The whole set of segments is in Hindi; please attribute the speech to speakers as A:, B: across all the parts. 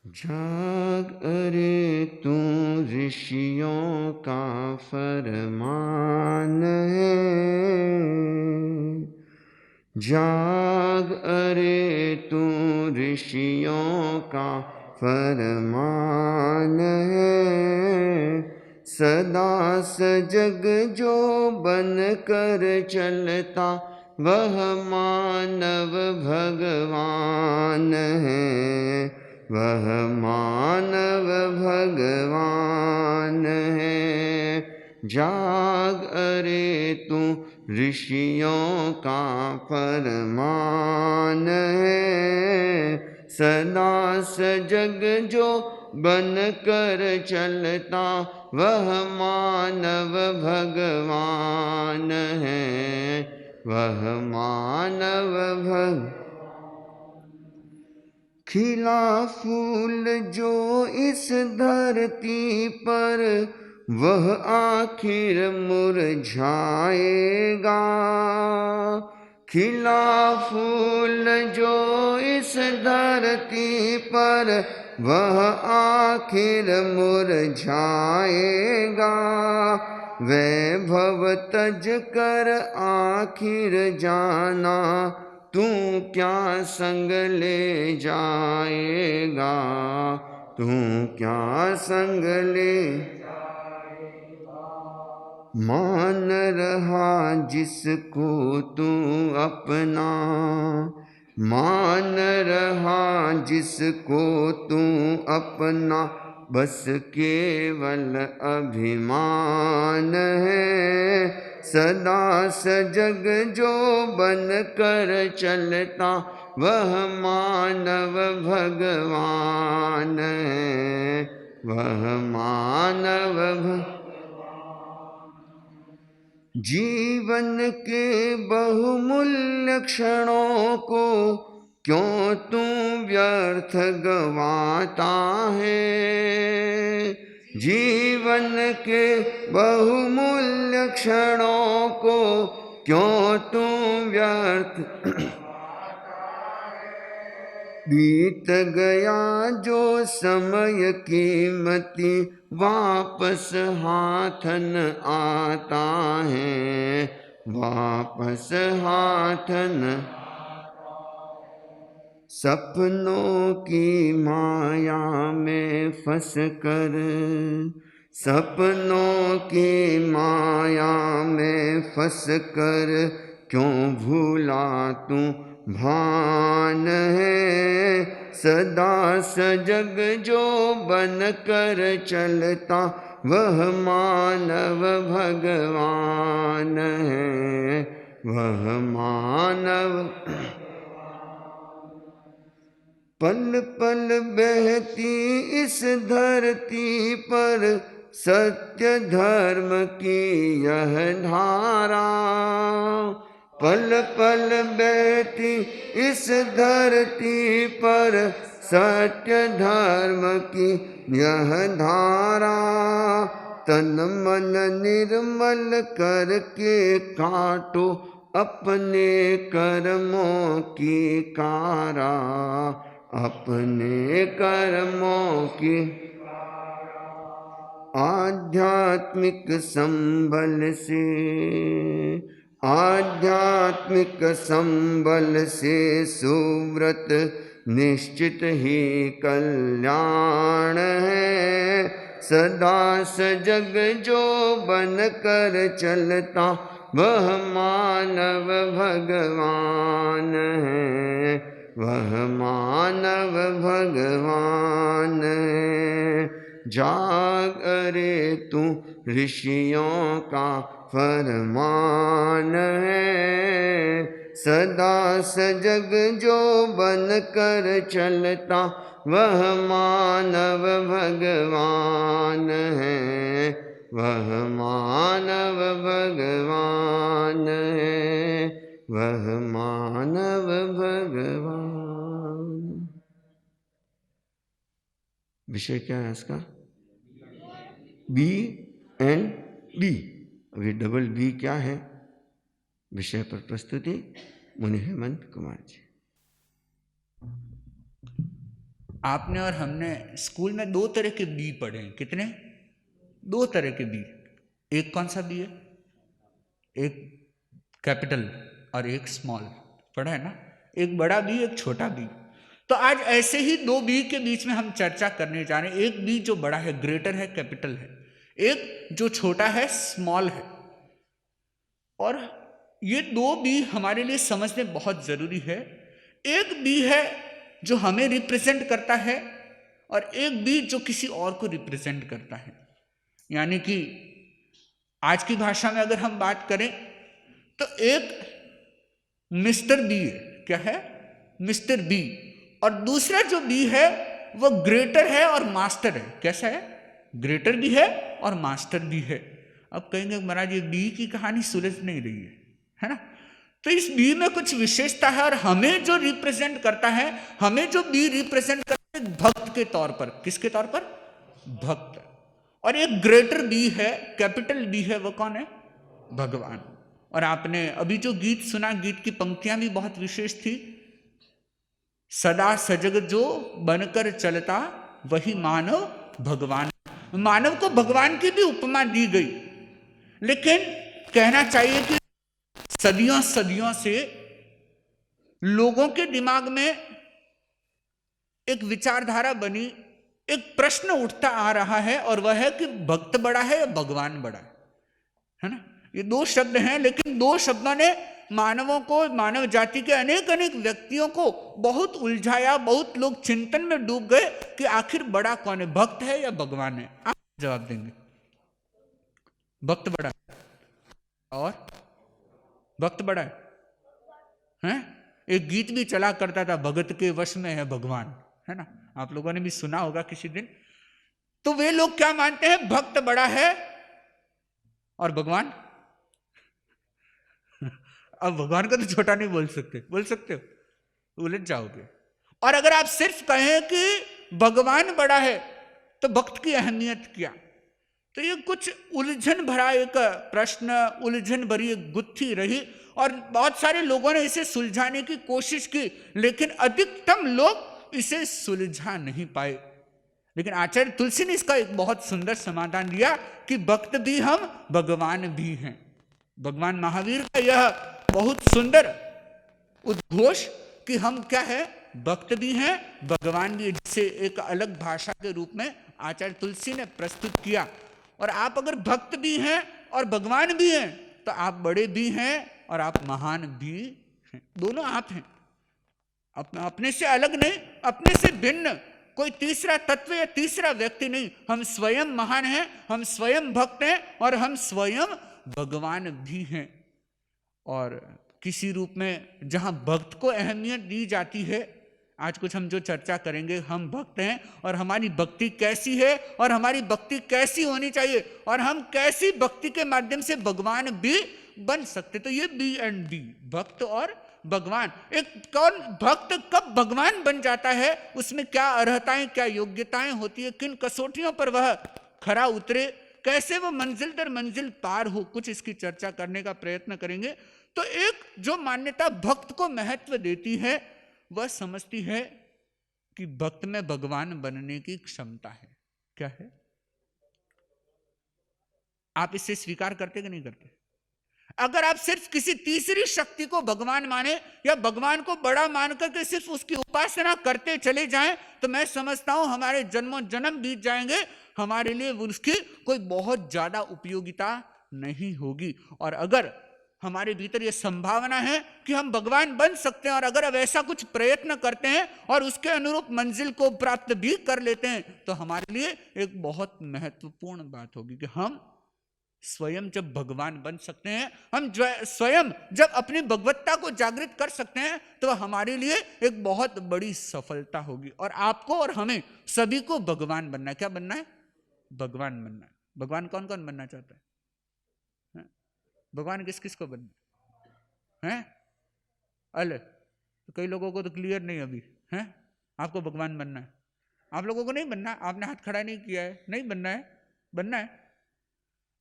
A: जाग अरे तू ऋषियों का फरमान है। जाग अरे तू ऋषियों का फरमान है। सदा सजग जो बन कर चलता वह मानव भगवान है। वह मानव भगवान है। जाग अरे तू ऋषियों का फरमान है। सदा सजग जो बन कर चलता वह मानव भगवान है। वह मानव भगवान। खिला फूल जो इस धरती पर वह आखिर मुरझाएगा। खिला फूल जो इस धरती पर वह आखिर मुरझाएगा। वैभव तज कर आखिर जाना तू क्या संग ले जाएगा। तू क्या संग ले मान रहा जिसको तू अपना। मान रहा जिसको तू अपना बस केवल अभिमान है। सदा सजग जो बन कर चलता वह मानव भगवान है। वह मानव जीवन के बहुमूल्य क्षणों को क्यों तू व्यर्थ गवाता है। जीवन के बहुमूल्य क्षणों को क्यों तू व्यर्थ बीत गया जो समय कीमती वापस हाथ न आता है। वापस हाथ न सपनों की माया में फंस कर। सपनों की माया में फंस कर क्यों भूला तू भान है। सदा सजग जो बन कर चलता वह मानव भगवान है। वह मानव पल पल बहती इस धरती पर सत्य धर्म की यह धारा। पल पल बहती इस धरती पर सत्य धर्म की यह धारा। तन मन निर्मल करके काटो अपने कर्मों की कारा। अपने कर्मों की आध्यात्मिक संबल से। आध्यात्मिक संबल से सुव्रत निश्चित ही कल्याण है। सदा सजग जो बन कर चलता वह मानव भगवान है। वह मानव भगवान है। जाग अरे तू ऋषियों का फरमान है। सदा सजग जो बन कर चलता वह मानव भगवान है। वह मानव भगवान है। वह मानव भगवान। विषय क्या है इसका? B and B. अभी डबल बी क्या है? विषय पर प्रस्तुति मुनि हेमंत कुमार जी।
B: आपने और हमने स्कूल में 2 तरह के बी पढ़े हैं। कितने? 2 तरह के बी। एक कौन सा बी है? एक कैपिटल और एक स्मॉल, पढ़ा है ना? एक बड़ा बी, एक छोटा बी। तो आज ऐसे ही 2 बी के बीच में हम चर्चा करने जा रहे हैं। एक बी जो बड़ा है, ग्रेटर है, कैपिटल है, एक जो छोटा है, स्मॉल है। और ये 2 बी हमारे लिए समझने बहुत जरूरी है। एक बी है जो हमें रिप्रेजेंट करता है और एक बी जो किसी और को रिप्रेजेंट करता है। यानी कि आज की भाषा में अगर हम बात करें तो एक मिस्टर बी है। क्या है? Mister B. और दूसरा जो बी है वो ग्रेटर है और मास्टर है। कैसा है? ग्रेटर भी है और मास्टर भी है। अब कहेंगे महाराज ये बी की कहानी सुलझ नहीं रही है ना? तो इस बी में कुछ विशेषता है और हमें जो रिप्रेजेंट करता है, हमें जो बी रिप्रेजेंट करता है भक्त के तौर पर। किसके तौर पर? भक्त। और एक ग्रेटर बी है, कैपिटल बी है, वो कौन है? भगवान। और आपने अभी जो गीत सुना, गीत की पंक्तियां भी बहुत विशेष थी। सदा सजग जो बनकर चलता वही मानव भगवान। मानव को भगवान की भी उपमा दी गई, लेकिन कहना चाहिए कि सदियों सदियों से लोगों के दिमाग में एक विचारधारा बनी, एक प्रश्न उठता आ रहा है, और वह है कि भक्त बड़ा है या भगवान बड़ा है ना? ये 2 शब्द हैं, लेकिन 2 शब्दों ने मानवों को, मानव जाति के अनेक अनेक व्यक्तियों को बहुत उलझाया। बहुत लोग चिंतन में डूब गए कि आखिर बड़ा कौन है, भक्त है या भगवान है? आप जवाब देंगे। भक्त बड़ा है। और भक्त बड़ा है? एक गीत भी चला करता था, भगत के वश में है भगवान, है ना? आप लोगों ने भी सुना होगा किसी दिन। तो वे लोग क्या मानते हैं? भक्त बड़ा है और भगवान? अब भगवान को तो छोटा नहीं बोल सकते। बोल सकते हो? उलझ जाओगे। और अगर आप सिर्फ कहें कि भगवान बड़ा है तो भक्त की अहमियत क्या? तो ये कुछ उलझन भरा एक प्रश्न, उलझन भरी एक गुत्थी रही, और बहुत सारे लोगों ने इसे सुलझाने की कोशिश की, लेकिन अधिकतम लोग इसे सुलझा नहीं पाए। लेकिन आचार्य तुलसी ने इसका एक बहुत सुंदर समाधान दिया कि भक्त भी हम, भगवान भी हैं। भगवान महावीर का यह बहुत सुंदर उद्घोष कि हम क्या है? भक्त भी हैं, भगवान भी, जिसे एक अलग भाषा के रूप में आचार्य तुलसी ने प्रस्तुत किया। और आप अगर भक्त भी हैं और भगवान भी हैं तो आप बड़े भी हैं और आप महान भी हैं। दोनों आप हैं, अपने से अलग नहीं, अपने से भिन्न कोई तीसरा तत्व या तीसरा व्यक्ति नहीं। हम स्वयं महान हैं, हम स्वयं भक्त हैं और हम स्वयं भगवान भी हैं। और किसी रूप में जहां भक्त को अहमियत दी जाती है, आज कुछ हम जो चर्चा करेंगे, हम भक्त हैं और हमारी भक्ति कैसी है और हमारी भक्ति कैसी होनी चाहिए और हम कैसी भक्ति के माध्यम से भगवान भी बन सकते। तो ये बी एंड डी, भक्त और भगवान। एक कौन भक्त कब भगवान बन जाता है, उसमें क्या अर्हताएं, क्या योग्यताएं होती है, किन कसौटियों पर वह खरा उतरे, कैसे वो मंजिल दर मंजिल पार हो, कुछ इसकी चर्चा करने का प्रयत्न करेंगे। तो एक जो मान्यता भक्त को महत्व देती है वह समझती है कि भक्त में भगवान बनने की क्षमता है। क्या है? आप इसे स्वीकार करते कि नहीं करते? अगर आप सिर्फ किसी तीसरी शक्ति को भगवान माने या भगवान को बड़ा मान करके सिर्फ उसकी उपासना करते चले जाएं, तो मैं समझता हूं हमारे जन्मों जन्म बीत जाएंगे, हमारे लिए उसकी कोई बहुत ज्यादा उपयोगिता नहीं होगी। और अगर हमारे भीतर यह संभावना है कि हम भगवान बन सकते हैं और अगर अब ऐसा कुछ प्रयत्न करते हैं और उसके अनुरूप मंजिल को प्राप्त भी कर लेते हैं, तो हमारे लिए एक बहुत महत्वपूर्ण बात होगी कि हम स्वयं जब भगवान बन सकते हैं, हम स्वयं जब अपनी भगवत्ता को जागृत कर सकते हैं, तो हमारे लिए एक बहुत बड़ी सफलता होगी। और आपको और हमें सभी को भगवान बनना है। क्या बनना है? भगवान बनना है। भगवान कौन कौन बनना चाहता है? भगवान किस किस को बनना है? अल तो कई लोगों को तो क्लियर नहीं अभी है। आपको भगवान बनना है, आप लोगों को नहीं बनना। आपने हाथ खड़ा नहीं किया है, नहीं बनना है, बनना है।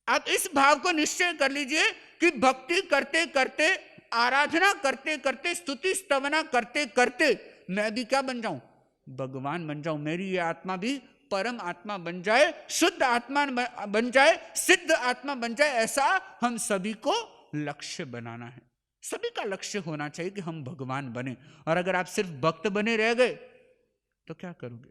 B: आप इस भाव को निश्चय कर लीजिए कि भक्ति करते करते, आराधना करते करते, स्तुति स्तवना करते करते मैं भी क्या बन जाऊं? भगवान बन जाऊं, मेरी ये आत्मा भी परम आत्मा बन जाए, शुद्ध आत्मा बन जाए, सिद्ध आत्मा बन जाए, ऐसा हम सभी को लक्ष्य बनाना है। सभी का लक्ष्य होना चाहिए कि हम भगवान बने। और अगर आप सिर्फ भक्त बने रह गए तो क्या करोगे?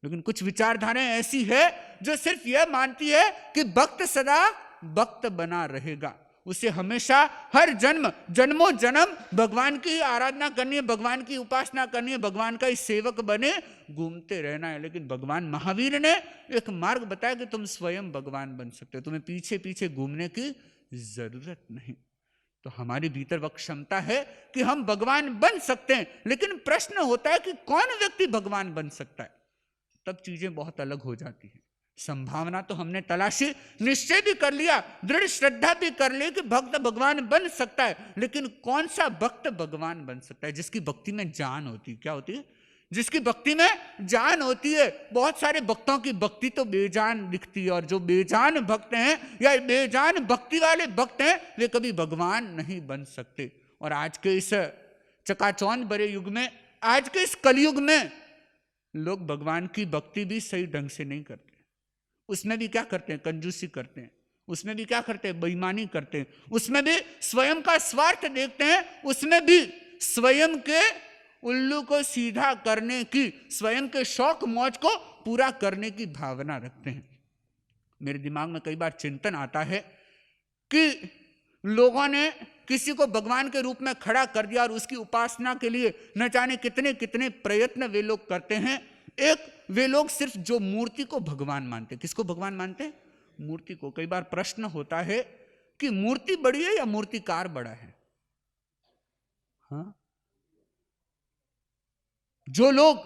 B: लेकिन कुछ विचारधाराएं ऐसी है जो सिर्फ यह मानती है कि भक्त सदा भक्त बना रहेगा, उसे हमेशा हर जन्मों जन्म भगवान की आराधना करनी है, भगवान की उपासना करनी है, भगवान का ही सेवक बने घूमते रहना है। लेकिन भगवान महावीर ने एक मार्ग बताया कि तुम स्वयं भगवान बन सकते हो, तुम्हें पीछे पीछे घूमने की जरूरत नहीं। तो हमारे भीतर वह क्षमता है कि हम भगवान बन सकते हैं। लेकिन प्रश्न होता है कि कौन व्यक्ति भगवान बन सकता है? तब चीजें बहुत अलग हो जाती हैं। संभावना तो हमने तलाशी, निश्चय भी कर लिया, दृढ़ श्रद्धा भी कर ली कि भक्त भगवान बन सकता है, लेकिन कौन सा भक्त भगवान बन सकता है? जिसकी भक्ति में जान होती है। क्या होती है? जिसकी भक्ति में जान होती है। बहुत सारे भक्तों की भक्ति तो बेजान दिखती है, और जो बेजान भक्त हैं या बेजान भक्ति वाले भक्त हैं, वे कभी भगवान नहीं बन सकते। और आज के इस चकाचौंध भरे युग में, आज के इस कलयुग में, लोग भगवान की भक्ति भी सही ढंग से नहीं करते। उसमें भी क्या करते हैं? कंजूसी करते हैं। उसमें भी क्या करते हैं? बेईमानी करते हैं। उसमें भी स्वयं का स्वार्थ देखते हैं। उसमें भी स्वयं के उल्लू को सीधा करने की, स्वयं के शौक मौज को पूरा करने की भावना रखते हैं। मेरे दिमाग में कई बार चिंतन आता है कि लोगों ने किसी को भगवान के रूप में खड़ा कर दिया और उसकी उपासना के लिए न जाने कितने कितने प्रयत्न वे लोग करते हैं। एक वे लोग सिर्फ जो मूर्ति को भगवान मानते हैं। किसको भगवान मानते हैं? मूर्ति को। कई बार प्रश्न होता है कि मूर्ति बड़ी है या मूर्तिकार बड़ा है? हाँ, जो लोग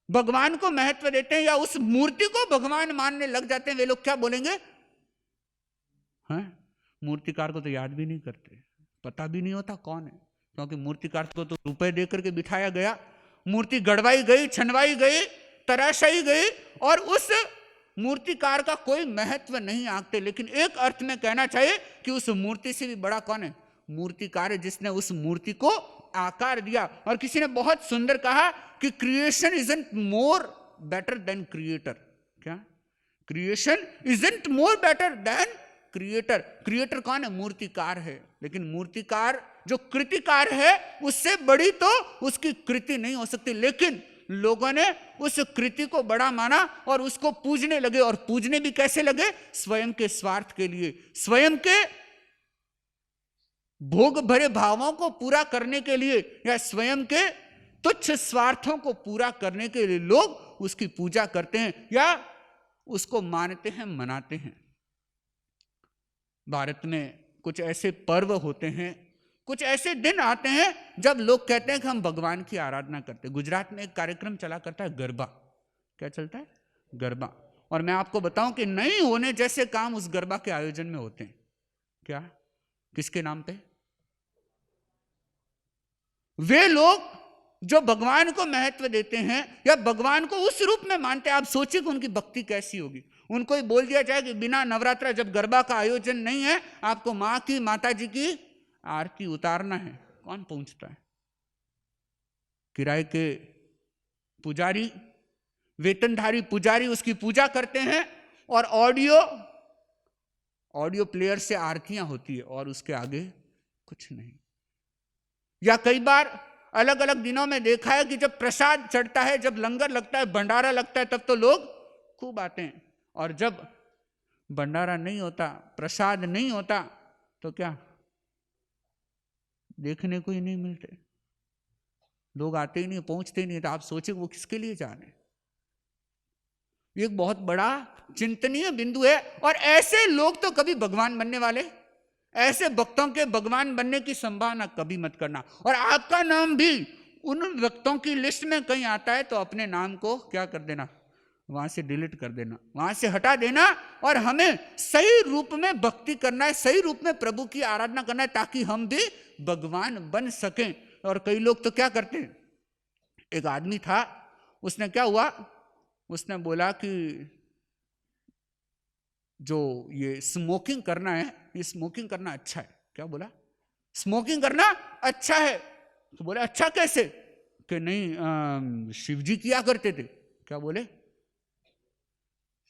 B: भगवान को महत्व देते हैं या उस मूर्ति को भगवान मानने लग जाते हैं, वे लोग क्या बोलेंगे? हाँ, मूर्तिकार को तो याद भी नहीं करते, पता भी नहीं होता कौन है, क्योंकि मूर्तिकार को तो रुपए देकर के बिठाया गया, मूर्ति गड़वाई गई, छनवाई गई, तराशाई गई, और उस मूर्तिकार का कोई महत्व नहीं आंकते। लेकिन एक अर्थ में कहना चाहिए कि उस मूर्ति से भी बड़ा कौन है? मूर्तिकार है, जिसने उस मूर्ति को आकार दिया। और किसी ने बहुत सुंदर कहा कि creation isn't more better than creator. क्या? Creation isn't more better than creator. Creator कौन है? मूर्तिकार है। लेकिन मूर्तिकार जो कृतिकार है, उससे बड़ी तो उसकी कृति नहीं हो सकती। लेकिन लोगों ने उस कृति को बड़ा माना और उसको पूजने लगे। और पूजने भी कैसे लगे? स्वयं के स्वार्थ के लिए, स्वयं के भोग भरे भावों को पूरा करने के लिए, या स्वयं के तुच्छ स्वार्थों को पूरा करने के लिए लोग उसकी पूजा करते हैं या उसको मानते हैं, मनाते हैं। भारत में कुछ ऐसे पर्व होते हैं, कुछ ऐसे दिन आते हैं जब लोग कहते हैं कि हम भगवान की आराधना करते हैं। गुजरात में एक कार्यक्रम चला करता है, गरबा। क्या चलता है? गरबा। और मैं आपको बताऊं कि नहीं होने जैसे काम उस गरबा के आयोजन में होते हैं। क्या? किसके नाम पे? वे लोग जो भगवान को महत्व देते हैं या भगवान को उस रूप में मानते हैं। आप सोचिए कि उनकी भक्ति कैसी होगी। उनको ही बोल दिया जाए कि बिना नवरात्रा जब गरबा का आयोजन नहीं है, आपको मां की, माता जी की आरती उतारना है, कौन पहुंचता है? किराए के पुजारी, वेतनधारी पुजारी उसकी पूजा करते हैं, और ऑडियो प्लेयर से आरतियां होती है, और उसके आगे कुछ नहीं। या कई बार अलग अलग दिनों में देखा है कि जब प्रसाद चढ़ता है, जब लंगर लगता है, भंडारा लगता है, तब तो लोग खूब आते हैं। और जब भंडारा नहीं होता, प्रसाद नहीं होता, तो क्या? देखने को ही नहीं मिलते, लोग आते ही नहीं, पहुंचते ही नहीं। तो आप सोचे वो किसके लिए जा रहे हैं? एक बहुत बड़ा चिंतनीय बिंदु है। और ऐसे लोग तो कभी भगवान बनने वाले, ऐसे भक्तों के भगवान बनने की संभावना कभी मत करना। और आपका नाम भी उन भक्तों की लिस्ट में कहीं आता है तो अपने नाम को क्या कर देना? वहां से डिलीट कर देना, वहां से हटा देना। और हमें सही रूप में भक्ति करना है, सही रूप में प्रभु की आराधना करना है, ताकि हम भी भगवान बन सकें। और कई लोग तो क्या करते हैं? एक आदमी था, उसने क्या हुआ, उसने बोला कि जो ये स्मोकिंग करना है, ये स्मोकिंग करना अच्छा है। क्या बोला? स्मोकिंग करना अच्छा है। तो बोले अच्छा कैसे? कि नहीं शिव जी किया करते थे, क्या बोले,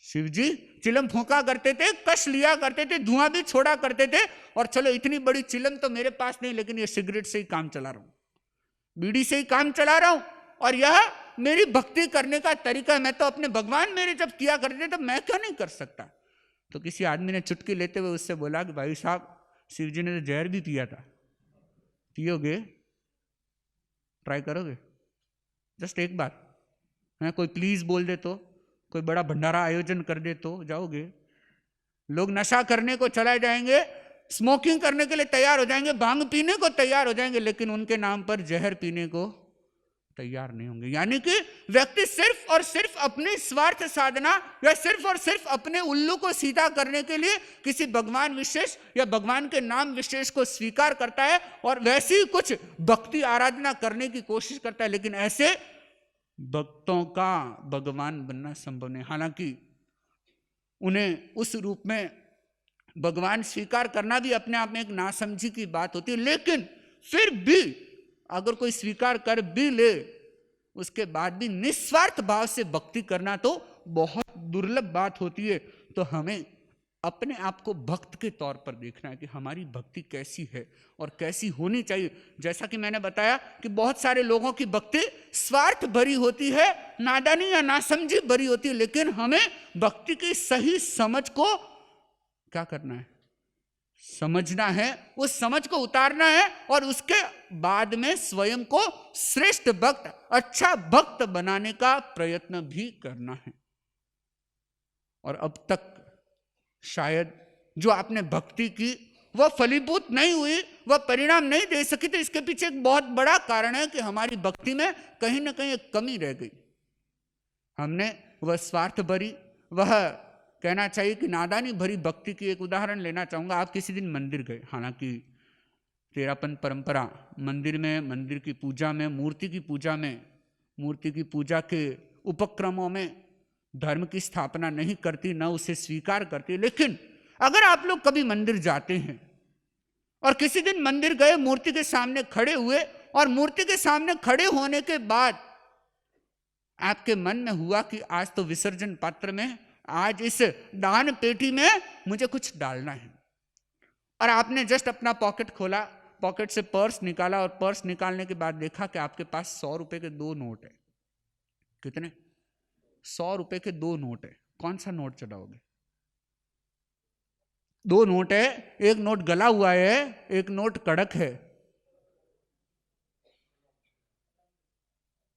B: शिव जी चिलम फूंका करते थे, कश लिया करते थे, धुआं भी छोड़ा करते थे, और चलो इतनी बड़ी चिलम तो मेरे पास नहीं, लेकिन ये सिगरेट से ही काम चला रहा हूं, बीड़ी से ही काम चला रहा हूं, और यह मेरी भक्ति करने का तरीका है। मैं तो अपने भगवान मेरे जब किया करते थे, तो मैं क्यों नहीं कर सकता। तो किसी आदमी ने चुटकी लेते हुए उससे बोला कि भाई साहब, शिव जी ने तो जहर भी पिया था, पियोगे, ट्राई करोगे, जस्ट एक बार है, कोई प्लीज बोल दे तो, कोई बड़ा भंडारा आयोजन कर दे तो जाओगे। लोग नशा करने को चला जाएंगे, स्मोकिंग करने के लिए तैयार हो जाएंगे, भांग पीने को तैयार हो जाएंगे, लेकिन उनके नाम पर जहर पीने को तैयार नहीं होंगे। यानी कि व्यक्ति सिर्फ और सिर्फ अपनी स्वार्थ साधना या सिर्फ और सिर्फ अपने उल्लू को सीधा करने के लिए किसी भगवान विशेष या भगवान के नाम विशेष को स्वीकार करता है और वैसी कुछ भक्ति आराधना करने की कोशिश करता है, लेकिन ऐसे भक्तों का भगवान बनना संभव नहीं। हालांकि उन्हें उस रूप में भगवान स्वीकार करना भी अपने आप में एक नासमझी की बात होती है, लेकिन फिर भी अगर कोई स्वीकार कर भी ले, उसके बाद भी निस्वार्थ भाव से भक्ति करना तो बहुत दुर्लभ बात होती है। तो हमें अपने आप को भक्त के तौर पर देखना है कि हमारी भक्ति कैसी है और कैसी होनी चाहिए। जैसा कि मैंने बताया कि बहुत सारे लोगों की भक्ति स्वार्थ भरी होती है, नादानी या नासमझी भरी होती है, लेकिन हमें भक्ति की सही समझ को क्या करना है, समझना है, उस समझ को उतारना है और उसके बाद में स्वयं को श्रेष्ठ भक्त, अच्छा भक्त बनाने का प्रयत्न भी करना है। और अब तक शायद जो आपने भक्ति की वह फलीभूत नहीं हुई, वह परिणाम नहीं दे सकी, तो इसके पीछे एक बहुत बड़ा कारण है कि हमारी भक्ति में कहीं ना कहीं एक कमी रह गई। हमने वह स्वार्थ भरी, वह कहना चाहिए कि नादानी भरी भक्ति की एक उदाहरण लेना चाहूंगा। आप किसी दिन मंदिर गए, हालांकि तेरापन परंपरा मंदिर में, मंदिर की पूजा में, मूर्ति की पूजा में, मूर्ति की पूजा के उपक्रमों में धर्म की स्थापना नहीं करती, न उसे स्वीकार करती। लेकिन अगर आप लोग कभी मंदिर जाते हैं और किसी दिन मंदिर गए, मूर्ति के सामने खड़े हुए, और मूर्ति के सामने खड़े होने के बाद आपके मन में हुआ कि आज तो विसर्जन पात्र में, आज इस दान पेटी में मुझे कुछ डालना है, और आपने जस्ट अपना पॉकेट खोला, पॉकेट से पर्स निकाला, और पर्स निकालने के बाद देखा कि आपके पास 100 रुपए के 2 नोट है। कितने? 100 रुपए के 2 नोट है। कौन सा नोट चढ़ाओगे? 2 नोट है, एक नोट गला हुआ है, एक नोट कड़क है।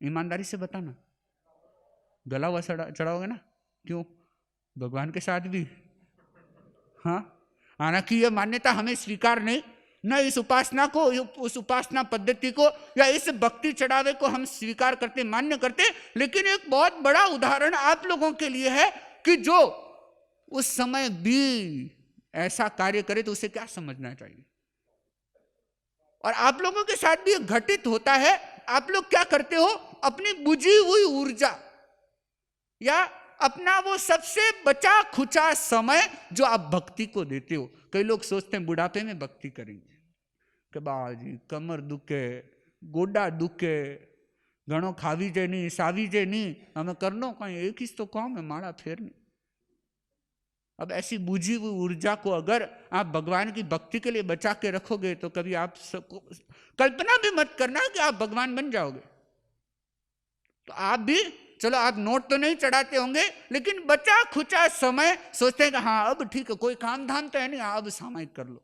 B: ईमानदारी से बताना, गला हुआ चढ़ाओगे ना? क्यों? भगवान के साथ भी, हाँ। हालांकि यह मान्यता हमें स्वीकार नहीं, न इस उपासना को, उस उपासना पद्धति को या इस भक्ति चढ़ावे को हम स्वीकार करते, मान्य करते। लेकिन एक बहुत बड़ा उदाहरण आप लोगों के लिए है कि जो उस समय भी ऐसा कार्य करे तो उसे क्या समझना चाहिए। और आप लोगों के साथ भी घटित होता है। आप लोग क्या करते हो, अपनी बुझी हुई ऊर्जा या अपना वो सबसे बचा खुचा समय जो आप भक्ति को देते हो, कई लोग सोचते हैं बुढ़ापे में भक्ति करेंगे, कि बाजी कमर दुखे, गोडा दुखे, घणो खावी जे नहीं, सावी जे नहीं, हमें करनो कहीं एक ही तो काम है, माड़ा फेर नहीं। अब ऐसी बुझी हुई ऊर्जा को अगर आप भगवान की भक्ति के लिए बचा के रखोगे तो कभी आप सबको कल्पना भी मत करना कि आप भगवान बन जाओगे। तो आप भी, चलो आप नोट तो नहीं चढ़ाते होंगे, लेकिन बचा खुचा समय सोचते हैं कि हाँ अब ठीक है, कोई काम धाम तो है नहीं, अब सामायिक कर लो,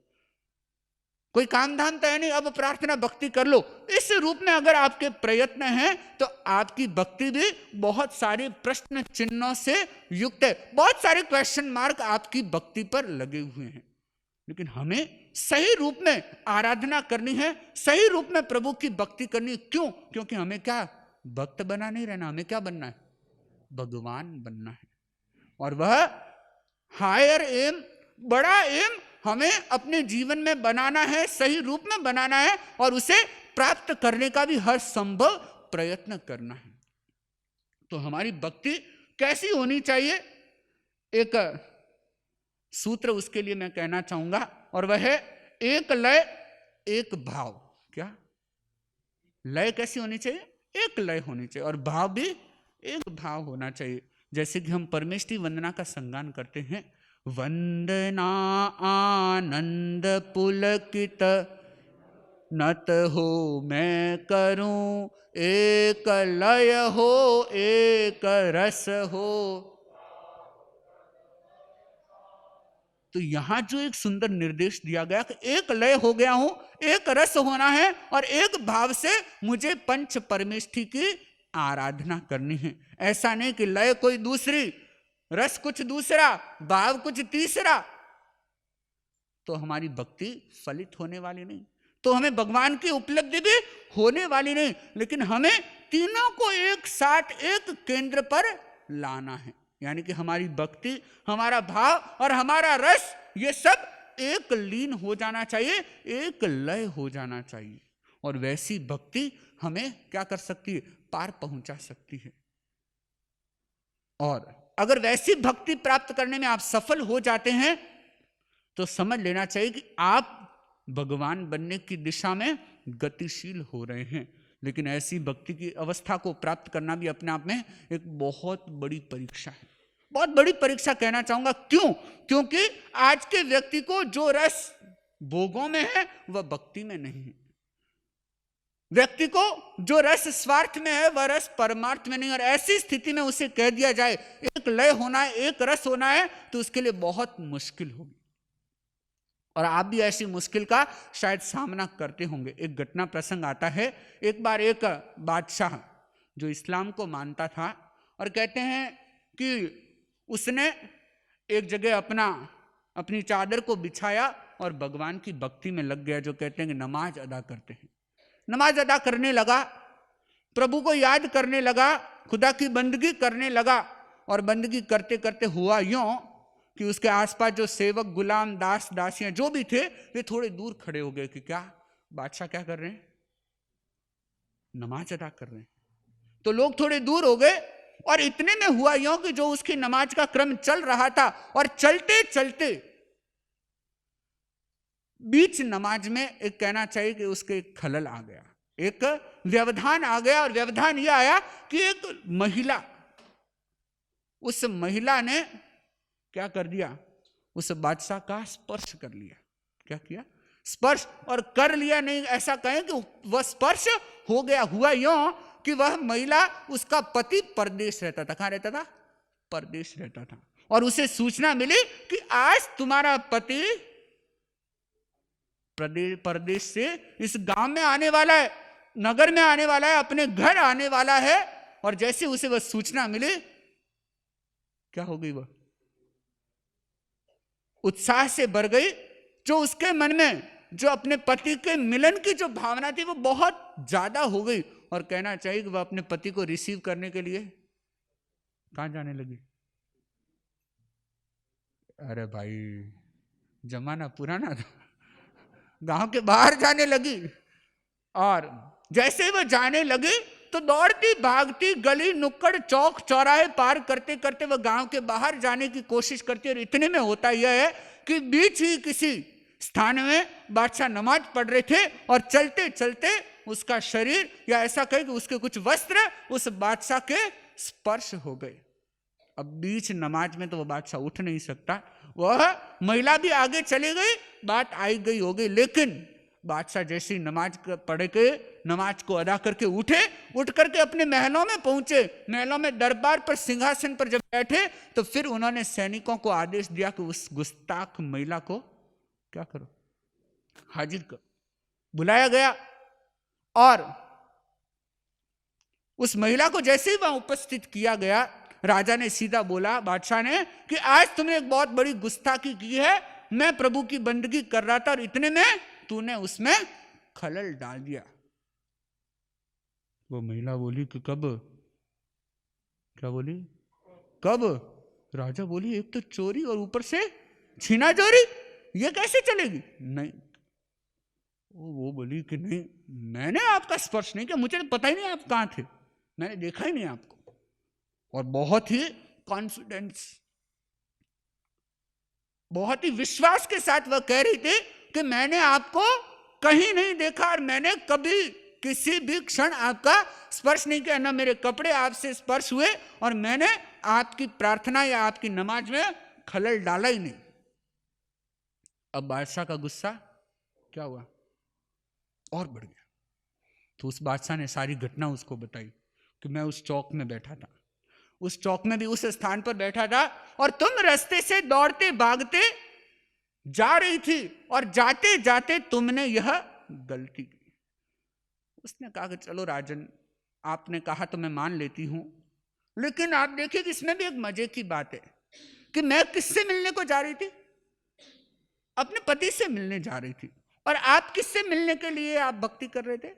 B: कोई काम धाम तो है नहीं, अब प्रार्थना भक्ति कर लो। इस रूप में अगर आपके प्रयत्न हैं तो आपकी भक्ति भी बहुत सारे प्रश्न चिन्हों से युक्त है, बहुत सारे क्वेश्चन मार्क आपकी भक्ति पर लगे हुए हैं। लेकिन हमें सही रूप में आराधना करनी है, सही रूप में प्रभु की भक्ति करनी है। क्यों? क्योंकि हमें क्या भक्त बना नहीं रहना, हमें क्या बनना है? भगवान बनना है। और वह हायर एम, बड़ा एम हमें अपने जीवन में बनाना है, सही रूप में बनाना है, और उसे प्राप्त करने का भी हर संभव प्रयत्न करना है। तो हमारी भक्ति कैसी होनी चाहिए, एक सूत्र उसके लिए मैं कहना चाहूंगा, और वह है एक लय एक भाव। क्या लय कैसी होनी चाहिए? एक लय होनी चाहिए और भाव भी एक भाव होना चाहिए। जैसे कि हम परमेष्ठी वंदना का संगान करते हैं, वंदना आनंद पुलकित नत हो मैं करूं, एक लय हो एक रस हो। तो यहां जो एक सुंदर निर्देश दिया गया कि एक लय हो गया हूं, एक रस होना है और एक भाव से मुझे पंच परमेष्ठी की आराधना करनी है। ऐसा नहीं कि लय कोई दूसरी, रस कुछ दूसरा, भाव कुछ तीसरा, तो हमारी भक्ति फलित होने वाली नहीं, तो हमें भगवान की उपलब्धि भी होने वाली नहीं। लेकिन हमें तीनों को एक साथ एक केंद्र पर लाना है, यानी कि हमारी भक्ति, हमारा भाव और हमारा रस, ये सब एक लीन हो जाना चाहिए, एक लय हो जाना चाहिए। और वैसी भक्ति हमें क्या कर सकती है? पार पहुंचा सकती है। और अगर वैसी भक्ति प्राप्त करने में आप सफल हो जाते हैं तो समझ लेना चाहिए कि आप भगवान बनने की दिशा में गतिशील हो रहे हैं। लेकिन ऐसी भक्ति की अवस्था को प्राप्त करना भी अपने आप में एक बहुत बड़ी परीक्षा है, बहुत बड़ी परीक्षा कहना चाहूंगा। क्यों? क्योंकि आज के व्यक्ति को जो रस भोगों में है वह भक्ति में नहीं है। व्यक्ति को जो रस स्वार्थ में है वह रस परमार्थ में नहीं। और ऐसी स्थिति में उसे कह दिया जाए एक लय होना है, एक रस होना है, तो उसके लिए बहुत मुश्किल होगी। और आप भी ऐसी मुश्किल का शायद सामना करते होंगे। एक घटना प्रसंग आता है, एक बार एक बादशाह जो इस्लाम को मानता था, और कहते हैं कि उसने एक जगह अपनी चादर को बिछाया और भगवान की भक्ति में लग गया, जो कहते हैं कि नमाज अदा करते हैं। नमाज अदा करने लगा, प्रभु को याद करने लगा, खुदा की बंदगी करने लगा। और बंदगी करते करते हुआ यूं कि उसके आसपास जो सेवक, गुलाम, दास, दासियां जो भी थे, वे थोड़े दूर खड़े हो गए कि क्या बादशाह क्या कर रहे हैं? नमाज अदा कर रहे हैं। तो लोग थोड़े दूर हो गए और इतने में हुआ यूं कि जो उसकी नमाज का क्रम चल रहा था, और चलते चलते बीच नमाज में एक कहना चाहिए कि उसके एक खलल आ गया, एक व्यवधान आ गया। और व्यवधान यह आया कि एक महिला, उस महिला ने क्या कर दिया? उस बादशाह का स्पर्श कर लिया। क्या किया? स्पर्श। और कर लिया नहीं ऐसा कहें कि वह स्पर्श हो गया। हुआ यूं कि वह महिला, उसका पति परदेश रहता था। कहां रहता था? परदेश रहता था। और उसे सूचना मिली कि आज तुम्हारा पति परदेश से इस गांव में आने वाला है, नगर में आने वाला है, अपने घर आने वाला है। और जैसे उसे वह सूचना मिली, क्या हो गई? वह उत्साह से भर गई। जो उसके मन में जो अपने पति के मिलन की जो भावना थी वो बहुत ज्यादा हो गई। और कहना चाहिए कि वह अपने पति को रिसीव करने के लिए कहां जाने लगी? अरे भाई, जमाना पुराना था, गांव के बाहर जाने लगी। और जैसे वह जाने लगी तो दौड़ती भागती गली नुक्कड़ चौक चौराहे पार करते करते वह गांव के बाहर जाने की कोशिश करती है। और इतने में होता यह है कि बीच ही किसी स्थान में बादशाह नमाज पढ़ रहे थे, और चलते चलते उसका शरीर, या ऐसा कहे कि उसके कुछ वस्त्र उस बादशाह के स्पर्श हो गए। अब बीच नमाज में तो वह बादशाह उठ नहीं सकता, वह महिला भी आगे चली गई, बात आई गई हो गई। लेकिन बादशाह जैसे ही नमाज पढ़ के, नमाज को अदा करके उठ करके अपने महलों में पहुंचे। महलों में दरबार पर, सिंहासन पर जब बैठे तो फिर उन्होंने सैनिकों को आदेश दिया कि उस गुस्ताख महिला को क्या करो? हाजिर करो। बुलाया गया और उस महिला को जैसे ही वहां उपस्थित किया गया, राजा ने सीधा बोला, बादशाह ने, कि आज तुमने एक बहुत बड़ी गुस्ताखी की है। मैं प्रभु की बंदगी कर रहा था और इतने में तूने उसमें खलल डाल दिया। वो महिला बोली कि कब? क्या बोली? कब? राजा बोली, एक तो चोरी और ऊपर से छीना चोरी, ये कैसे चलेगी? नहीं। वो बोली कि नहीं, मैंने आपका स्पर्श नहीं किया, मुझे तो पता ही नहीं आप कहां थे, मैंने देखा ही नहीं आपको। और बहुत ही कॉन्फिडेंस, बहुत ही विश्वास के साथ वह कह रही थी कि मैंने आपको कहीं नहीं देखा और मैंने कभी किसी भी क्षण आपका स्पर्श नहीं किया, ना मेरे कपड़े आपसे स्पर्श हुए, और मैंने आपकी प्रार्थना या आपकी नमाज में खलल डाला ही नहीं। अब बादशाह का गुस्सा क्या हुआ, और बढ़ गया। तो उस बादशाह ने सारी घटना उसको बताई कि मैं उस चौक में बैठा था, उस चौक में भी उस स्थान पर बैठा था, और तुम रास्ते से दौड़ते भागते जा रही थी, और जाते जाते तुमने यह गलती की। उसने कहा कि चलो राजन, आपने कहा तो मैं मान लेती हूं, लेकिन आप देखिए कि इसमें भी एक मजे की बात है कि मैं किससे मिलने को जा रही थी, अपने पति से मिलने जा रही थी, और आप किससे मिलने के लिए आप भक्ति कर रहे थे,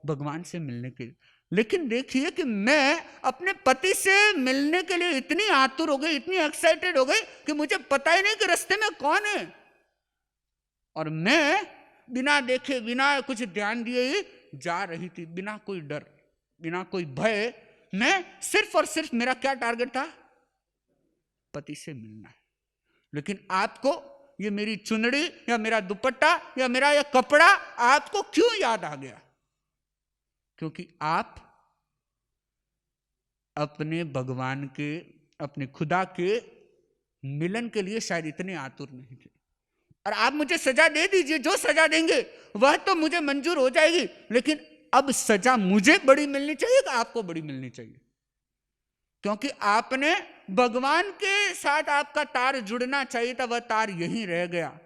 B: भगवान से मिलने के लिए। लेकिन देखिए कि मैं अपने पति से मिलने के लिए इतनी आतुर हो गई, इतनी एक्साइटेड हो गई कि मुझे पता ही नहीं कि रास्ते में कौन है, और मैं बिना देखे बिना कुछ ध्यान दिए ही जा रही थी, बिना कोई डर बिना कोई भय। मैं सिर्फ और सिर्फ मेरा क्या टारगेट था, पति से मिलना है। लेकिन आपको ये मेरी चुनरी या मेरा दुपट्टा या मेरा यह कपड़ा आपको क्यों याद आ गया? क्योंकि आप अपने भगवान के, अपने खुदा के मिलन के लिए शायद इतने आतुर नहीं थे। और आप मुझे सजा दे दीजिए, जो सजा देंगे वह तो मुझे मंजूर हो जाएगी, लेकिन अब सजा मुझे बड़ी मिलनी चाहिए कि आपको बड़ी मिलनी चाहिए? क्योंकि आपने भगवान के साथ आपका तार जुड़ना चाहिए था, वह तार यहीं रह गया,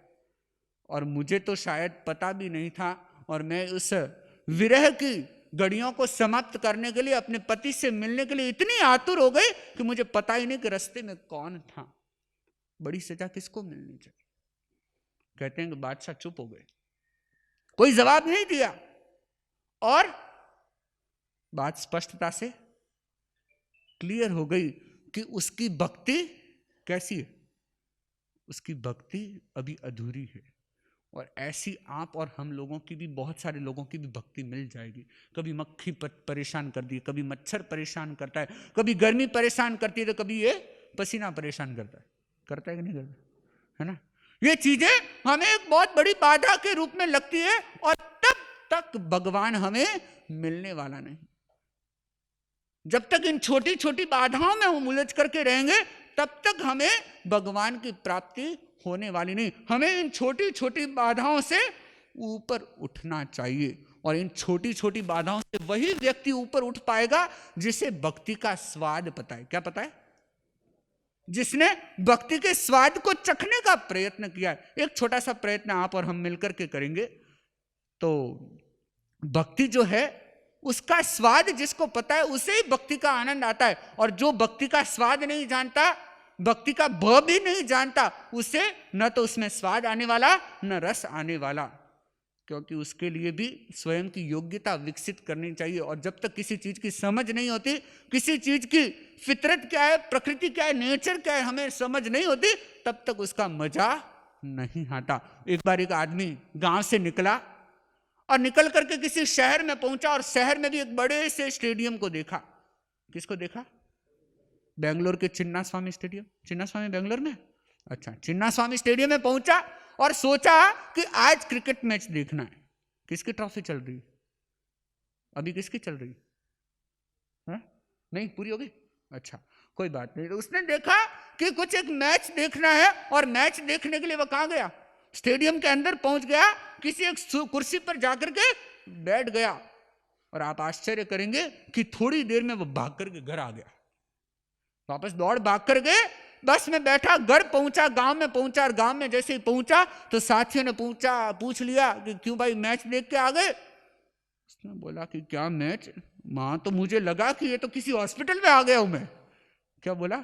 B: और मुझे तो शायद पता भी नहीं था, और मैं उस विरह की घड़ियों को समाप्त करने के लिए, अपने पति से मिलने के लिए इतनी आतुर हो गई कि मुझे पता ही नहीं कि रास्ते में कौन था। बड़ी सजा किसको मिलनी चाहिए? कहते हैं कि बादशाह चुप हो गए, कोई जवाब नहीं दिया, और बात स्पष्टता से क्लियर हो गई कि उसकी भक्ति कैसी है, उसकी भक्ति अभी अधूरी है। और ऐसी आप और हम लोगों की भी, बहुत सारे लोगों की भी भक्ति मिल जाएगी। कभी मक्खी परेशान कर दी, कभी मच्छर परेशान करता है, कभी गर्मी परेशान करती है, तो कभी ये पसीना परेशान करता है कि नहीं करता, है ना? ये चीजें हमें एक बहुत बड़ी बाधा के रूप में लगती है, और तब तक भगवान हमें मिलने वाला नहीं। जब तक इन छोटी छोटी बाधाओं में हम उलझ करके रहेंगे, तब तक हमें भगवान की प्राप्ति होने वाली नहीं। हमें इन छोटी छोटी बाधाओं से ऊपर उठना चाहिए, और इन छोटी छोटी बाधाओं से वही व्यक्ति ऊपर उठ पाएगा जिसे भक्ति का स्वाद पता है। क्या पता है? जिसने भक्ति के स्वाद को चखने का प्रयत्न किया है। एक छोटा सा प्रयत्न आप और हम मिलकर के करेंगे, तो भक्ति जो है उसका स्वाद जिसको पता है उसे ही भक्ति का आनंद आता है, और जो भक्ति का स्वाद नहीं जानता, भक्ति का भाव भी नहीं जानता, उसे न तो उसमें स्वाद आने वाला न रस आने वाला, क्योंकि उसके लिए भी स्वयं की योग्यता विकसित करनी चाहिए। और जब तक किसी चीज की समझ नहीं होती, किसी चीज की फितरत क्या है, प्रकृति क्या है, नेचर क्या है, हमें समझ नहीं होती, तब तक उसका मजा नहीं आता। एक बार एक आदमी गांव से निकला और निकल करके किसी शहर में पहुंचा, और शहर में भी एक बड़े से स्टेडियम को देखा। किसको देखा? बेंगलोर के चिन्ना स्वामी स्टेडियम। चिन्ना स्वामी बेंगलोर में? अच्छा, चिन्ना स्वामी स्टेडियम में पहुंचा और सोचा कि आज क्रिकेट मैच देखना है। किसकी ट्रॉफी चल रही है अभी? किसकी चल रही है? नहीं पूरी हो गई? अच्छा, कोई बात नहीं। तो उसने देखा कि कुछ एक मैच देखना है, और मैच देखने के लिए वह कहां गया? स्टेडियम के अंदर पहुंच गया, किसी एक कुर्सी पर जाकर के बैठ गया, और आप आश्चर्य करेंगे कि थोड़ी देर में वो भाग करके घर आ गया। वापस दौड़ भाग कर गए, बस में बैठा, घर पहुंचा, गांव में पहुंचा, और गांव में जैसे ही पहुंचा तो साथियों ने पूछ लिया कि क्यों भाई मैच देख के आ गए? उसने बोला कि क्या मैच? मां, तो मुझे लगा कि ये तो किसी हॉस्पिटल में आ गया हूं मैं। क्या बोला?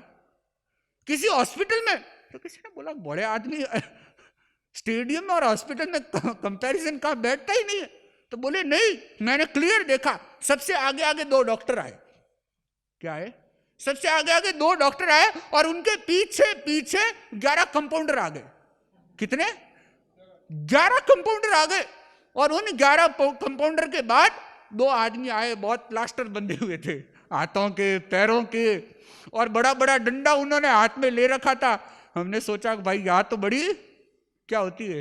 B: किसी हॉस्पिटल में? तो किसी ने बोला बड़े आदमी स्टेडियम में और हॉस्पिटल में कंपैरिजन कहां बैठता ही नहीं है। तो बोले नहीं, मैंने क्लियर देखा, सबसे आगे आगे 2 डॉक्टर आए। क्या है? सबसे आगे आगे 2 डॉक्टर आए, और उनके पीछे पीछे 11 कंपाउंडर आ गए। कितने? 11 कंपाउंडर आ गए, और उन 11 कंपाउंडर के बाद 2 आदमी आए, बहुत प्लास्टर बंधे हुए थे हाथों के पैरों के, और बड़ा बड़ा डंडा उन्होंने हाथ में ले रखा था। हमने सोचा भाई यहाँ तो बड़ी क्या होती है,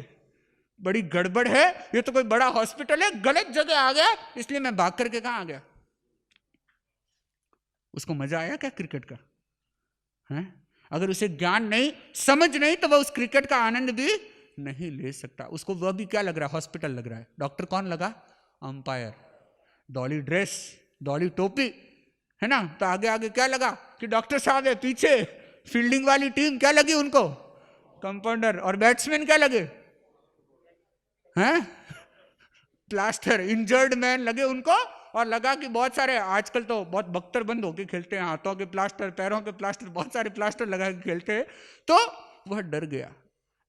B: बड़ी गड़बड़ है, ये तो कोई बड़ा हॉस्पिटल है, गलत जगह आ गया, इसलिए मैं भाग करके कहां आ गया। उसको मजा आया क्या क्रिकेट का? है? अगर उसे ज्ञान नहीं, समझ नहीं, तो वह उस क्रिकेट का आनंद भी नहीं ले सकता। उसको वह भी क्या लग रहा है? हॉस्पिटल लग रहा है। डॉक्टर कौन लगा? अंपायर। डॉली ड्रेस, डॉली टोपी, है ना? तो आगे आगे क्या लगा कि डॉक्टर साहब है, पीछे फील्डिंग वाली टीम क्या लगी उनको? कंपाउंडर। और बैट्समैन क्या लगे? हैं? प्लास्टर, इंजर्ड मैन लगे उनको। और लगा कि बहुत सारे आजकल तो बहुत बख्तर बंद होके खेलते हैं, हाथों के प्लास्टर, पैरों के प्लास्टर, बहुत सारे प्लास्टर लगा के खेलते हैं। तो वह डर गया।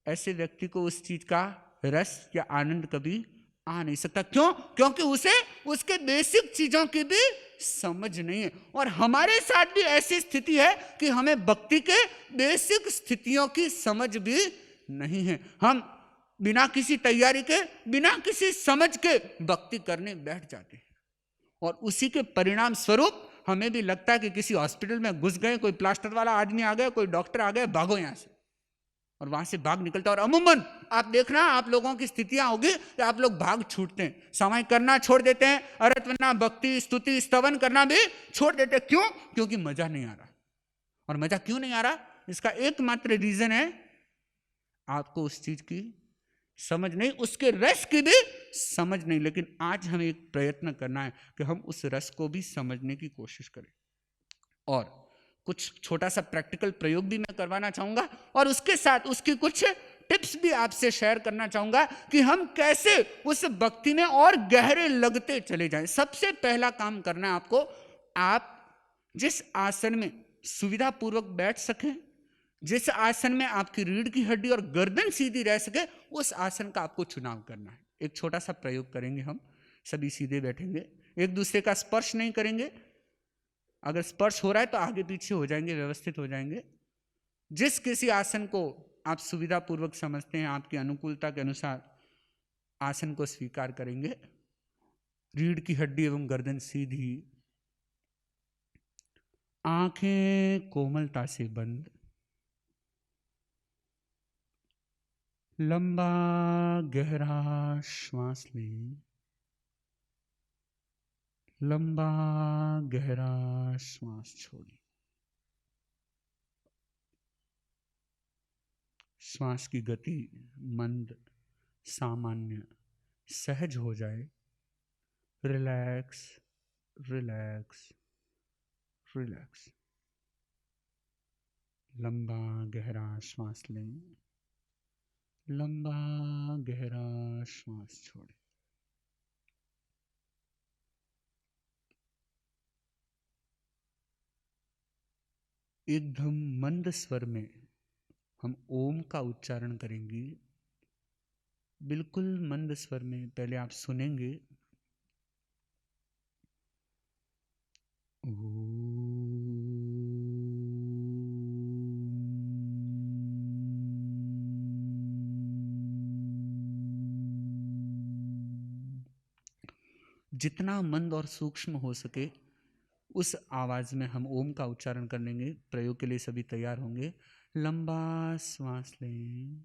B: ऐसे व्यक्ति को उस चीज का रस या आनंद कभी आ नहीं सकता। क्यों? क्योंकि उसे उसके बेसिक चीजों की भी समझ नहीं है। और हमारे साथ भी ऐसी स्थिति है कि हमें भक्ति के बेसिक स्थितियों की समझ भी नहीं है। हम बिना किसी तैयारी के, बिना किसी समझ के भक्ति करने बैठ जाते हैं, और उसी के परिणाम स्वरूप हमें भी लगता है कि किसी हॉस्पिटल में घुस गए, कोई प्लास्टर वाला आदमी आ गया, कोई डॉक्टर आ गया, भागो यहां से। और वहां से भाग निकलता। और अमूमन आप देखना, आप लोगों की स्थितियां होगी कि आप लोग भाग छूटते हैं, समय करना छोड़ देते हैं, अर्थवना, भक्ति, स्तुति, स्तवन करना भी छोड़ देते हैं। क्यों? क्योंकि मजा नहीं आ रहा। और मजा क्यों नहीं आ रहा? इसका एकमात्र रीजन है आपको उस चीज की समझ नहीं, उसके रस की भी समझ नहीं। लेकिन आज हमें एक प्रयत्न करना है कि हम उस रस को भी समझने की कोशिश करें। और कुछ छोटा सा प्रैक्टिकल प्रयोग भी मैं करवाना चाहूंगा, और उसके साथ उसकी कुछ टिप्स भी आपसे शेयर करना चाहूंगा कि हम कैसे उस भक्ति में और गहरे लगते चले जाएं। सबसे पहला काम करना है आपको, आप जिस आसन में सुविधा पूर्वक बैठ सकें, जिस आसन में आपकी रीढ़ की हड्डी और गर्दन सीधी रह सके, उस आसन का आपको चुनाव करना है। एक छोटा सा प्रयोग करेंगे हम। सभी सीधे बैठेंगे, एक दूसरे का स्पर्श नहीं करेंगे। अगर स्पर्श हो रहा है तो आगे पीछे हो जाएंगे, व्यवस्थित हो जाएंगे। जिस किसी आसन को आप सुविधा पूर्वक समझते हैं, आपकी अनुकूलता के अनुसार आसन को स्वीकार करेंगे। रीढ़ की हड्डी एवं गर्दन सीधी, आंखें कोमलता से बंद, लंबा गहरा श्वास लें, लंबा गहरा श्वास छोड़ें। श्वास की गति मंद, सामान्य, सहज हो जाए। Relax, relax, relax. लंबा गहरा श्वास लें, लंबा गहरा श्वास छोड़ें। एकदम मंद स्वर में हम ओम का उच्चारण करेंगे। बिल्कुल मंद स्वर में पहले आप सुनेंगे। जितना मंद और सूक्ष्म हो सके उस आवाज में हम ओम का उच्चारण कर लेंगे। प्रयोग के लिए सभी तैयार होंगे। लंबा श्वास लें।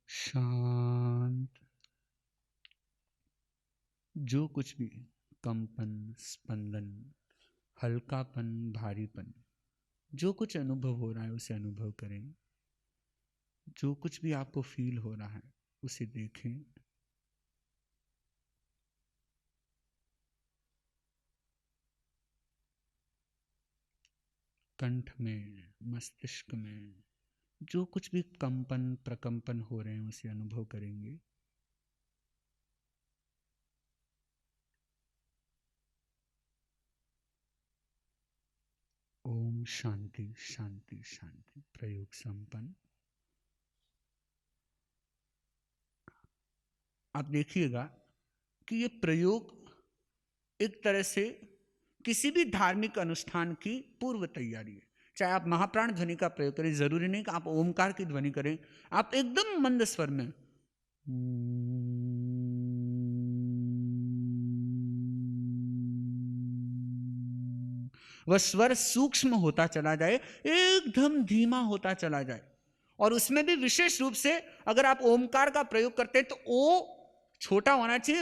B: शांत। जो कुछ भी कंपन, स्पंदन, हल्कापन, भारीपन, जो कुछ अनुभव हो रहा है उसे अनुभव करें। जो कुछ भी आपको फील हो रहा है उसे देखें। कंठ में, मस्तिष्क में, जो कुछ भी कंपन प्रकंपन हो रहे हैं उसे अनुभव करेंगे। ओम शांति शांति शांति। प्रयोग संपन्न। आप देखिएगा कि ये प्रयोग एक तरह से किसी भी धार्मिक अनुष्ठान की पूर्व तैयारी है। चाहे आप महाप्राण ध्वनि का प्रयोग करें, जरूरी नहीं कि आप ओमकार की ध्वनि करें, आप एकदम मंद स्वर में वह स्वर सूक्ष्म होता चला जाए, एकदम धीमा होता चला जाए। और उसमें भी विशेष रूप से अगर आप ओमकार का प्रयोग करते हैं तो ओ छोटा होना चाहिए,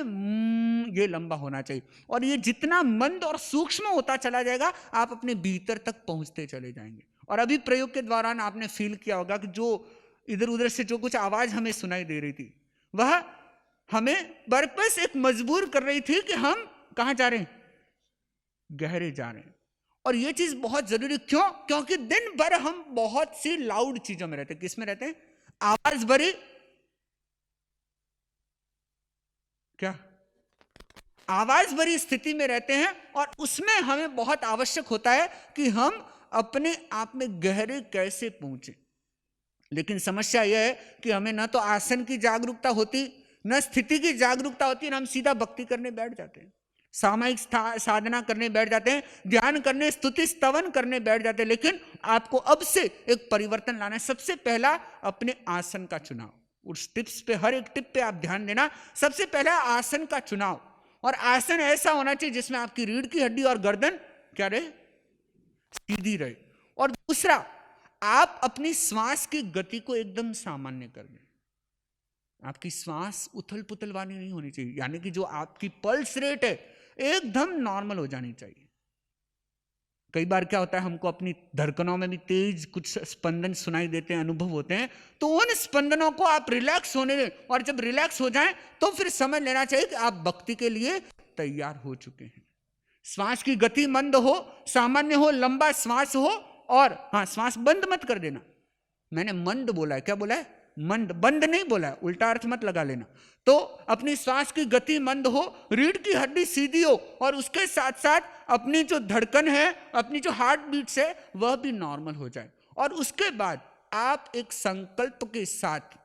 B: ये लंबा होना चाहिए। और ये जितना मंद और सूक्ष्म होता चला जाएगा, आप अपने भीतर तक पहुंचते चले जाएंगे। और अभी प्रयोग के दौरान आपने फील किया होगा कि जो इधर उधर से जो कुछ आवाज हमें सुनाई दे रही थी, वह हमें बरपस एक मजबूर कर रही थी कि हम कहां जा रहे हैं, गहरे जा रहे हैं। और ये चीज बहुत जरूरी, क्यों? क्योंकि दिन भर हम बहुत सी लाउड चीजों में रहते हैं। किस में रहते हैं? आवाज भरी, क्या आवाज भरी स्थिति में रहते हैं। और उसमें हमें बहुत आवश्यक होता है कि हम अपने आप में गहरे कैसे पहुंचे। लेकिन समस्या यह है कि हमें न तो आसन की जागरूकता होती, न स्थिति की जागरूकता होती, न हम सीधा भक्ति करने बैठ जाते हैं, सामयिक साधना करने बैठ जाते हैं, ध्यान करने, स्तुति स्तवन करने बैठ जाते हैं। लेकिन आपको अब से एक परिवर्तन लाना है। सबसे पहला अपने आसन का चुनाव। उस टिप्स पे, हर एक टिप पे आप ध्यान देना। सबसे पहला आसन का चुनाव। और आसन ऐसा होना चाहिए जिसमें आपकी रीढ़ की हड्डी और गर्दन क्या रहे, सीधी रहे। और दूसरा, आप अपनी श्वास की गति को एकदम सामान्य कर दें। आपकी श्वास उथल पुथल वाली नहीं होनी चाहिए, यानी कि जो आपकी पल्स रेट है एकदम नॉर्मल हो जानी चाहिए। कई बार क्या होता है, हमको अपनी धड़कनों में भी तेज कुछ स्पंदन सुनाई देते हैं, अनुभव होते हैं, तो उन स्पंदनों को आप रिलैक्स होने दें। और जब रिलैक्स हो जाएं तो फिर समझ लेना चाहिए कि आप भक्ति के लिए तैयार हो चुके हैं। श्वास की गति मंद हो, सामान्य हो, लंबा श्वास हो। और हाँ, श्वास बंद मत कर देना। मैंने मंद बोला है, क्या बोला है? मंद, बंद नहीं बोला है, उल्टा अर्थ मत लगा लेना। तो अपनी श्वास की गति मंद हो, रीढ़ की हड्डी सीधी हो, और उसके साथ साथ अपनी जो धड़कन है, अपनी जो हार्ट बीट्स है, वह भी नॉर्मल हो जाए। और उसके बाद आप एक संकल्प के साथ,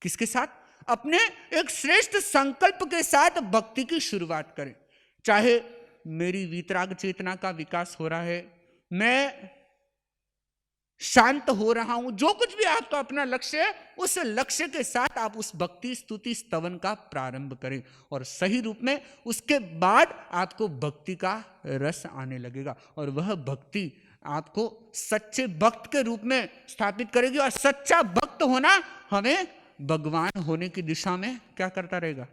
B: किसके साथ? अपने एक श्रेष्ठ संकल्प के साथ भक्ति की शुरुआत करें। चाहे मेरी वीतराग चेतना का विकास हो रहा है, मैं शांत हो रहा हूं, जो कुछ भी आपका अपना लक्ष्य है, उस लक्ष्य के साथ आप उस भक्ति स्तुति स्तवन का प्रारंभ करें। और सही रूप में उसके बाद आपको भक्ति का रस आने लगेगा। और वह भक्ति आपको सच्चे भक्त के रूप में स्थापित करेगी। और सच्चा भक्त होना हमें भगवान होने की दिशा में क्या करता रहेगा?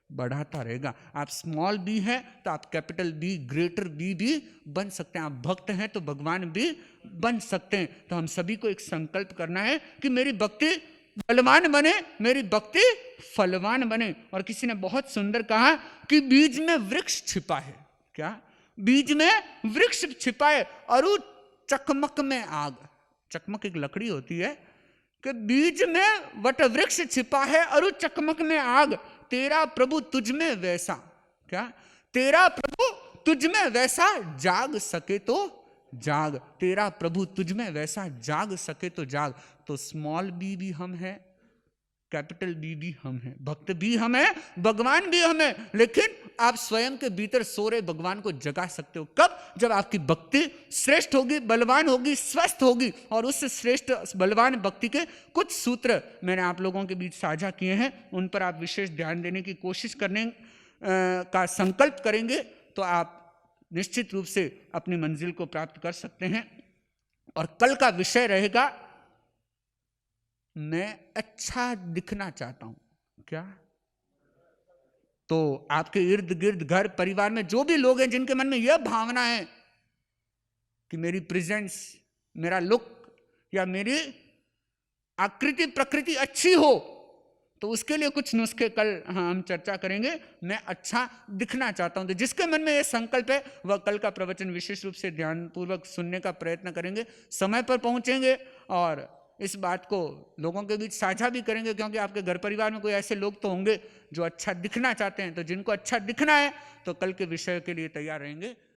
B: बढ़ाता रहेगा। आप स्मॉल बी हैं तो आप कैपिटल बी, ग्रेटर बी भी बन सकते हैं। आप भक्त हैं तो भगवान भी बन सकते हैं। तो हम सभी को एक संकल्प करना है कि मेरी भक्ति बलवान बने, मेरी भक्ति फलवान बने। और किसी ने बहुत सुंदर कहा कि बीज में वृक्ष छिपा है। क्या? बीज में वृक्ष छिपा है, और चकमक में आग। चकमक एक लकड़ी होती है कि बीज में वट वृक्ष छिपा है और चकमक में आग। तेरा प्रभु तुझ में वैसा, क्या? तेरा प्रभु तुझ में वैसा जाग सके तो जाग। तेरा प्रभु तुझ में वैसा जाग सके तो जाग। तो स्मॉल बी भी हम हैं, कैपिटल बी भी हम हैं, भक्त भी हम हैं, भगवान भी हम हैं। लेकिन आप स्वयं के भीतर सो रहे भगवान को जगा सकते हो कब? जब आपकी भक्ति श्रेष्ठ होगी, बलवान होगी, स्वस्थ होगी। और उस श्रेष्ठ बलवान भक्ति के कुछ सूत्र मैंने आप लोगों के बीच साझा किए हैं, उन पर आप विशेष ध्यान देने की कोशिश करने का संकल्प करेंगे तो आप निश्चित रूप से अपनी मंजिल को प्राप्त कर सकते हैं। और कल का विषय रहेगा, मैं अच्छा दिखना चाहता हूं। क्या? तो आपके इर्द गिर्द, घर परिवार में जो भी लोग हैं जिनके मन में यह भावना है कि मेरी प्रेजेंस, मेरा लुक या मेरी आकृति प्रकृति अच्छी हो, तो उसके लिए कुछ नुस्खे कल हम चर्चा करेंगे। मैं अच्छा दिखना चाहता हूं, तो जिसके मन में यह संकल्प है वह कल का प्रवचन विशेष रूप से ध्यानपूर्वक सुनने का प्रयत्न करेंगे, समय पर पहुंचेंगे और इस बात को लोगों के बीच साझा भी करेंगे, क्योंकि आपके घर परिवार में कोई ऐसे लोग तो होंगे जो अच्छा दिखना चाहते हैं। तो जिनको अच्छा दिखना है तो कल के विषय के लिए तैयार रहेंगे।